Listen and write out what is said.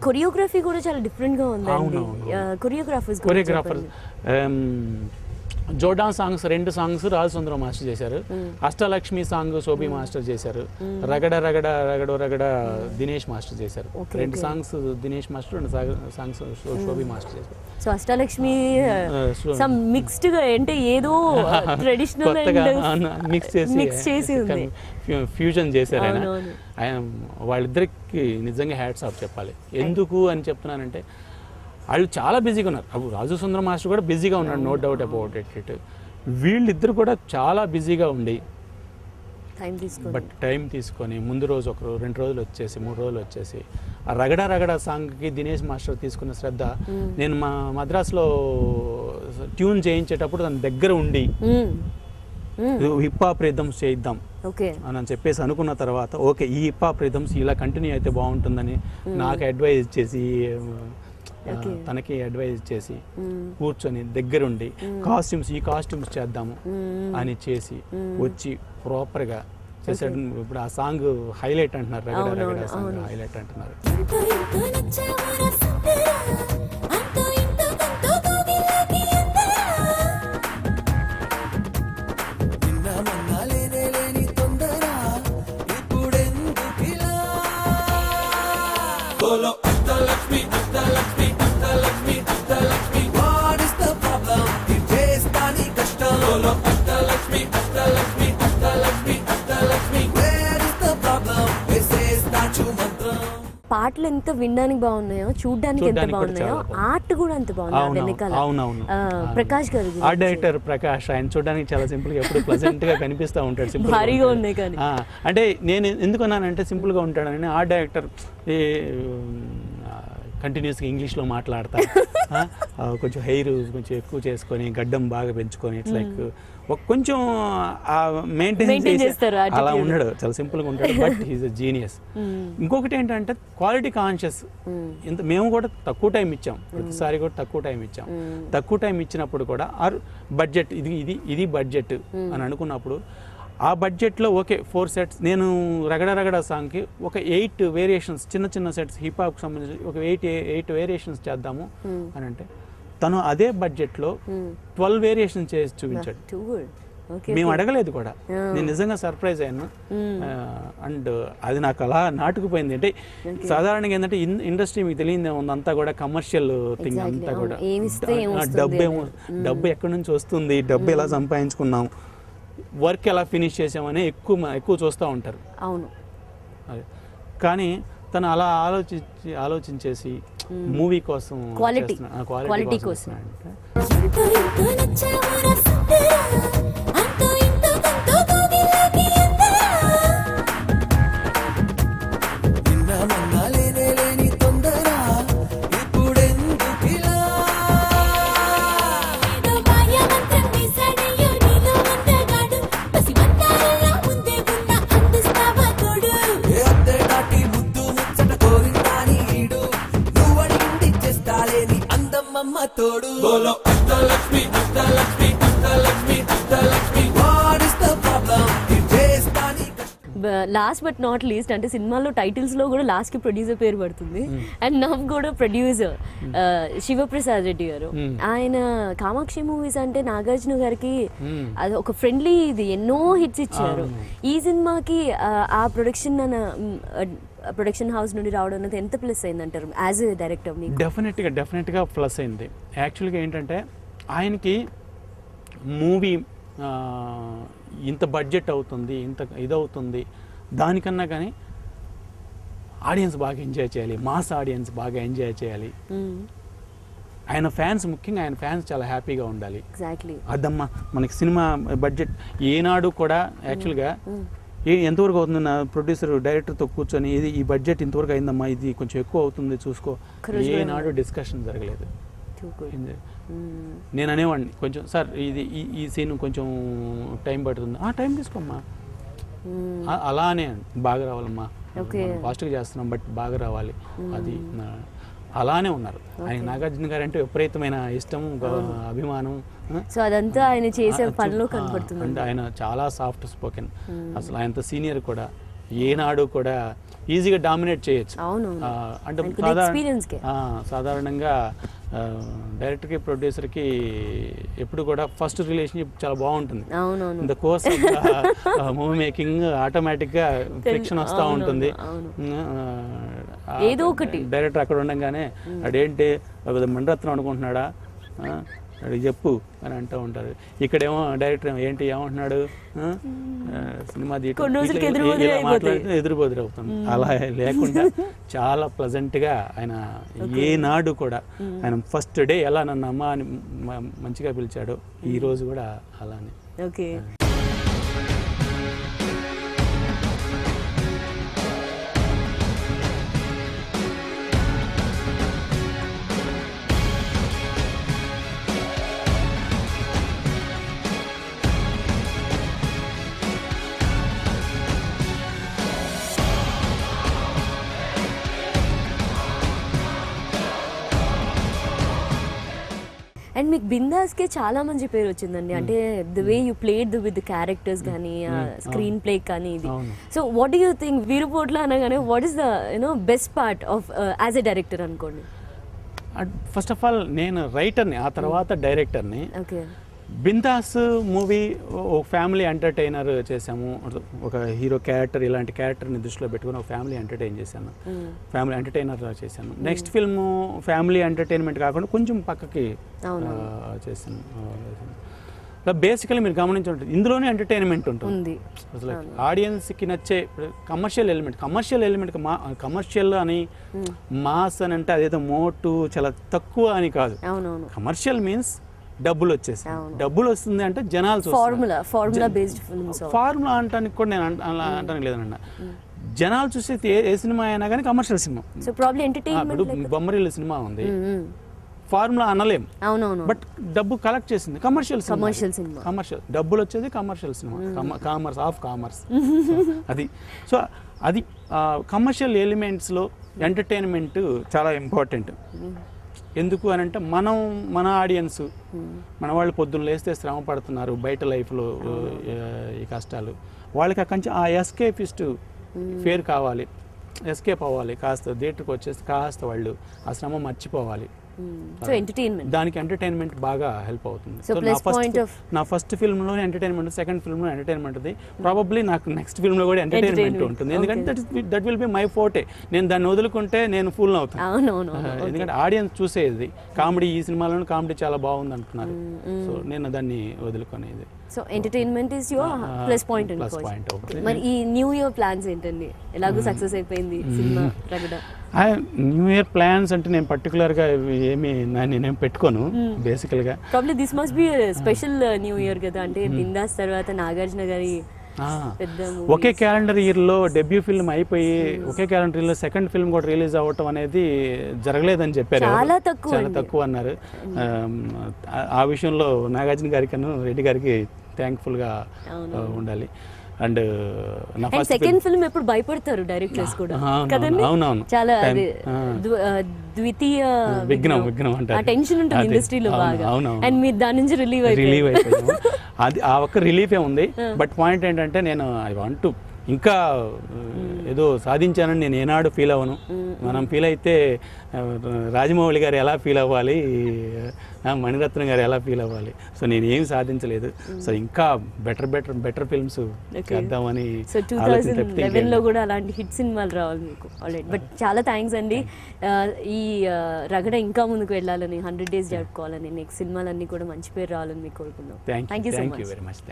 Choreography కూడా చాలా different గా ఉందండి. Choreographers జోడాన్ songs 2 songs Rajasundaram master చేశారు. అష్టలక్ష్మి సాంగ్ శోభి మాస్టర్ చేశారు. రగడ రగడ రగడో రగడ దినేష్ మాస్టర్ చేశారు. 2 songs Dinesh master, 2 songs Sobhi master చేశారు. సో అష్టలక్ష్మి సమ్ మిక్స్డ్ గా అంటే ఏదో ట్రెడిషనల్ మిక్స్ చేసి ఫ్యూజన్ చేశారు ఆయన. వాళ్ళిద్దరికి నిజంగా హ్యాట్స్ ఆఫ్ చెప్పాలి. ఎందుకు అని చెప్తున్నానంటే వాళ్ళు చాలా బిజీగా ఉన్నారు. రాజు సుందరం మాస్టర్ కూడా బిజీగా ఉన్నాడు, నో డౌట్ అబౌట్ ఇట్. వీళ్ళిద్దరు కూడా చాలా బిజీగా ఉండి టైం తీసుకొని ముందు రోజు 2 రోజులు వచ్చేసి 3 రోజులు వచ్చేసి ఆ రగడ రగడ సాంగ్కి దినేష్ మాస్టర్ తీసుకున్న శ్రద్ధ, నేను మా మద్రాసులో ట్యూన్ చేయించేటప్పుడు తన దగ్గర ఉండి హిప్ హాప్ రిథమ్స్ చేయిద్దాం అని చెప్పేసి అనుకున్న తర్వాత ఓకే ఈ హిప్ హాప్ రిథమ్స్ ఇలా కంటిన్యూ అయితే బాగుంటుందని నాకు అడ్వైజ్ చేసి తనకి అడ్వైజ్ చేసి కూర్చొని దగ్గరుండి ఈ కాస్ట్యూమ్స్ చేద్దాము అని చేసి వచ్చి ప్రాపర్గా చేసాడు. ఇప్పుడు ఆ సాంగ్ హైలైట్ అంటున్నారు, రగడ రగడ సాంగ్ హైలైట్ అంటున్నారు. పాటలు ఎంత వినడానికి బాగున్నాయో, చూడడానికి ఎంత బాగున్నాయో, ఆర్ట్ కూడా అంత బాగుంది వెనకాల. ప్రకాష్ గారు, ఆర్ట్ డైరెక్టర్ ప్రకాష్, ఆయన చూడడానికి చాలా సింపుల్ గా ఎప్పుడు ప్లెజెంట్ గా కనిపిస్తూ ఉంటాడు. భారీగా ఉన్నాయి కానీ అంటే నేను ఎందుకన్నానంటే సింపుల్ గా ఉంటాడని. ఆర్ట్ డైరెక్టర్ కంటిన్యూస్గా ఇంగ్లీష్లో మాట్లాడతారు, కొంచెం హెయిర్ కొంచెం ఎక్కువ చేసుకొని గడ్డం బాగా పెంచుకొని ఇట్స్ లైక్ కొంచెం మెయింటైన్ చేస్తారు. అలా ఉండడు, చాలా సింపుల్గా ఉంటాడు, బట్ హీస్ అ జీనియస్. ఇంకొకటి ఏంటంటే క్వాలిటీ కాన్షియస్. మేము కూడా తక్కువ టైం ఇచ్చాం, ప్రతిసారి కూడా తక్కువ టైం ఇచ్చాం. తక్కువ టైం ఇచ్చినప్పుడు కూడా బడ్జెట్ ఇది బడ్జెట్ అని అనుకున్నప్పుడు ఆ బడ్జెట్లో ఓకే 4 సెట్స్, నేను రగడ రగడ సాంగ్కి ఒక 8 వేరియేషన్స్, చిన్న సెట్స్ హిప్ హాప్కి సంబంధించి ఒక 8 వేరియేషన్స్ చేద్దాము అని అంటే తను అదే బడ్జెట్లో 12 వేరియేషన్ చేసి చూపించాడు. మేము అడగలేదు కూడా, నేను నిజంగా సర్ప్రైజ్ అయ్యాను. అండ్ అది నాకు అలా నాటుకుపోయింది. అంటే సాధారణంగా ఏంటంటే ఇండస్ట్రీ మీకు తెలియదే ఉంది, అంతా కూడా కమర్షియల్ థింగ్, అంతా కూడా డబ్బు ఎక్కడి నుంచి వస్తుంది, డబ్బు ఎలా సంపాదించుకున్నాం, వర్క్ ఎలా ఫినిష్ చేసామని ఎక్కువ చూస్తూ ఉంటారు. అవును, కానీ తను అలా ఆలోచించేసి మూవీ కోసం క్వాలిటీ కోసం లాస్ట్ బట్ నాట్ లీస్ట్, అంటే సినిమాలో టైటిల్స్ లో కూడా లాస్ట్ కి ప్రొడ్యూసర్ పేరు పడుతుంది. అండ్ నవ్ కూడా ప్రొడ్యూసర్ శివప్రసాద్ రెడ్డి గారు. ఆయన కామాక్షి మూవీస్ అంటే నాగార్జున గారికి అది ఒక ఫ్రెండ్లీ, ఇది ఎన్నో హిట్స్ ఇచ్చారు. ఈ సినిమాకి ఆ ప్రొడక్షన్ హౌస్ నుండి రావడం అనేది ఎంత ప్లస్ అయింది అంటారు యాజ్ ఎ డైరెక్టర్? డెఫినెట్గా ప్లస్ అయింది. యాక్చువల్గా ఏంటంటే ఆయనకి మూవీ ఇంత బడ్జెట్ అవుతుంది, ఇంత ఇదవుతుంది, దానికన్నా కానీ ఆడియన్స్ బాగా ఎంజాయ్ చేయాలి, మాస్ ఆడియన్స్ బాగా ఎంజాయ్ చేయాలి. ఆయన ఫ్యాన్స్, ముఖ్యంగా ఆయన ఫ్యాన్స్ చాలా హ్యాపీగా ఉండాలి. అదమ్మా మనకి సినిమా బడ్జెట్ ఏనాడు కూడా యాక్చువల్గా ఎంతవరకు అవుతుంది, నా ప్రొడ్యూసర్ డైరెక్టర్తో కూర్చొని ఈ బడ్జెట్ ఇంతవరకు అయిందమ్మా, ఇది కొంచెం ఎక్కువ అవుతుంది చూసుకో, ఏనాడు డిస్కషన్ జరగలేదు. నేను అనేవాడిని కొంచెం, సార్ ఈ సీన్ కొంచెం టైం పడుతుంది, టైం తీసుకోమ్మా, అలానే బాగా రావాలమ్మా, ఫాస్ట్గా చేస్తున్నాం బట్ బాగా రావాలి, అది అలానే ఉన్నారు. ఆయన నాగార్జున గారు అంటే విపరీతమైన ఇష్టం, అభిమానం. సో అదంతా ఆయన చేసే పనిలో కనపడుతుంది. అంటే ఆయన చాలా సాఫ్ట్ స్పోకెన్, అసలు ఆయనతో సీనియర్ కూడా ఏనాడు కూడా ఈజీగా డామినేట్ చేయొచ్చు. అంటే సాధారణంగా డైరెక్టర్కి ప్రొడ్యూసర్కి ఎప్పుడు కూడా ఫస్ట్ రిలేషన్షిప్ చాలా బాగుంటుంది. In the course movie making ఆటోమేటిక్గా ఫ్రిక్షన్ వస్తూ ఉంటుంది. ఏదో ఒకటి డైరెక్టర్ అక్కడ ఉండగానే అదేంటి మణిరత్నం అనుకుంటున్నాడా అడిగి చెప్పు అని అంటూ ఉంటారు. ఇక్కడేమో డైరెక్టర్ ఏంటి ఏమంటున్నాడు సినిమా మాట్లాడితే ఎదురుబెదురవుతుంది. అలా లేకుండా చాలా ప్లజెంట్గా ఆయన ఏనాడు కూడా ఆయన ఫస్ట్ డే ఎలా నన్ను అమ్మ అని మంచిగా పిలిచాడో ఈ రోజు కూడా అలానే. ఓకే. అండ్ మీకు బిందాస్కే చాలా మంచి పేరు వచ్చిందండి. అంటే the way you played with the characters కానీ స్క్రీన్ ప్లే కానీ ఇది. So what do you think Veerupotla అనగానే what is the best part of as a director అనుకోండి? ఫస్ట్ ఆఫ్ ఆల్ నేను రైటర్ని, ఆ తర్వాత డైరెక్టర్ని. ఓకే. బిందాస్ మూవీ ఒక ఫ్యామిలీ ఎంటర్టైనర్ చేసాము. ఒక హీరో క్యారెక్టర్ ఇలాంటి క్యారెక్టర్ని దృష్టిలో పెట్టుకుని ఒక ఫ్యామిలీ ఎంటర్టైన్ చేశాను, ఫ్యామిలీ ఎంటర్టైనర్ చేశాను. నెక్స్ట్ ఫిల్మ్ ఫ్యామిలీ ఎంటర్టైన్మెంట్ కాకుండా కొంచెం పక్కకి చేశాను. బేసికలీ మీరు గమనించి ఇందులోనే ఎంటర్టైన్మెంట్ ఉంటుంది. అసలు ఆడియన్స్కి నచ్చే కమర్షియల్ ఎలిమెంట్ కమర్షియల్ అని మాస్ అని అంటే అదేదో మోటు చాలా తక్కువ అని కాదు. కమర్షియల్ మీన్స్ డబ్బులు వచ్చేసి డబ్బులు వస్తుంది అంటే జనాలు ఫార్ములా అంటానికి కూడా నేను అలా అంటానికి లేదన్న. జనాలు చూసేది ఏ సినిమా అయినా కానీ కమర్షియల్ సినిమా. ఇప్పుడు బొమ్మరిల్లు సినిమా ఉంది, ఫార్ములా అనలేం, బట్ డబ్బు కలెక్ట్ చేసింది కమర్షియల్ కమర్షియల్ డబ్బులు వచ్చేది కమర్షియల్ సినిమా, కామర్స్ అది. సో అది కమర్షియల్ ఎలిమెంట్స్లో ఎంటర్టైన్మెంట్ చాలా ఇంపార్టెంట్. ఎందుకు అని అంటే మన ఆడియన్స్, మన వాళ్ళు పొద్దున్న లేస్తే శ్రమ పడుతున్నారు బయట లైఫ్లో ఈ కష్టాలు, వాళ్ళకి కొంచెం ఆ ఎస్కేపిస్ట్ ఫేర్ కావాలి, ఎస్కేప్ అవ్వాలి, కాస్త థియేటర్కి వచ్చేసి కాస్త వాళ్ళు ఆ శ్రమ మర్చిపోవాలి. దానికి ఎంటర్టైన్మెంట్ బాగా హెల్ప్ అవుతుంది. నా ఫస్ట్ ఫిల్మ్లో ఎంటర్టైన్మెంట్, సెకండ్ ఫిల్మ్లో ఎంటర్టైన్మెంట్ ఉంది, ప్రాబబ్లీ నాకు నెక్స్ట్ ఫిల్మ్లో కూడా ఎంటర్టైన్మెంట్ ఉంటుంది. ఎందుకంటే that will be my forte. నేను దాన్ని వదులుకుంటే నేను ఫుల్ అవుతాను. ఎందుకంటే ఆడియన్స్ చూసేది కామెడీ, ఈ సినిమాలో కామెడీ చాలా బాగుంది అంటున్నారు, సో నేను దాన్ని వదులుకునేది. So entertainment is your plus point. మరి ఈ న్యూ ఇయర్ ప్లాన్స్ ఏంటండి? ఎలాగో సక్సెస్ అయిపోయింది సినిమా రగడ. న్యూ ఇయర్ ప్లాన్స్ అంటే నేను పర్టికులర్గా ఏమి నేనేం పెట్టుకోను బేసికల్గా. Probably this must be special new year కదా, అంటే బిందాస్ తర్వాత నాగార్జున గారి ఒకే క్యాలెండర్ ఇయర్లో డెబ్యూ ఫిల్మ్ అయిపోయి ఒకే క్యాలెండర్ ఇయర్లో సెకండ్ ఫిల్మ్ కూడా రిలీజ్ అవ్వటం అనేది జరగలేదని చెప్పారు. చాలా తక్కువ అన్నారు. ఆ విషయంలో నాగార్జున గారికి రెడ్డి గారికి థ్యాంక్ఫుల్గా ఉండాలి. అండ్ సెకండ్ ఫిల్మ్ ఎప్పుడు భయపడతారు డైరెక్టర్స్ కూడా కదండి. అవునవును, చాలా ద్వితీయ విఘ్నం అంటారు, టెన్షన్ ఉంటుంది ఇండస్ట్రీలో బాగా. అండ్ మీరు దాని నుంచి రిలీవ్ అయిపోయాము. అది ఆ ఒక్క రిలీఫే ఉంది. బట్ పాయింట్ ఏంటంటే నేను ఐ వాంట్ టు ఇంకా ఏదో సాధించానని నేను ఏనాడు ఫీల్ అవ్వను. మనం ఫీల్ అయితే రాజమౌళి గారు ఎలా ఫీల్ అవ్వాలి, మణిరత్నం గారు ఎలా ఫీల్ అవ్వాలి. సో నేను ఏం సాధించలేదు. సో ఇంకా బెటర్ ఫిల్మ్స్ చేద్దామని. సో 2011లో కూడా అలాంటి హిట్ సినిమాలు రావాలి మీకు. ఆల్రెడీ బట్ చాలా థ్యాంక్స్ అండి. ఈ రగడ ఇంకా ముందుకు వెళ్ళాలని, 100 days జరుపుకోవాలని, నెక్స్ట్ సినిమాలన్నీ కూడా మంచి పేరు రావాలని మీకు కోరుకుందాం. Thank you very much.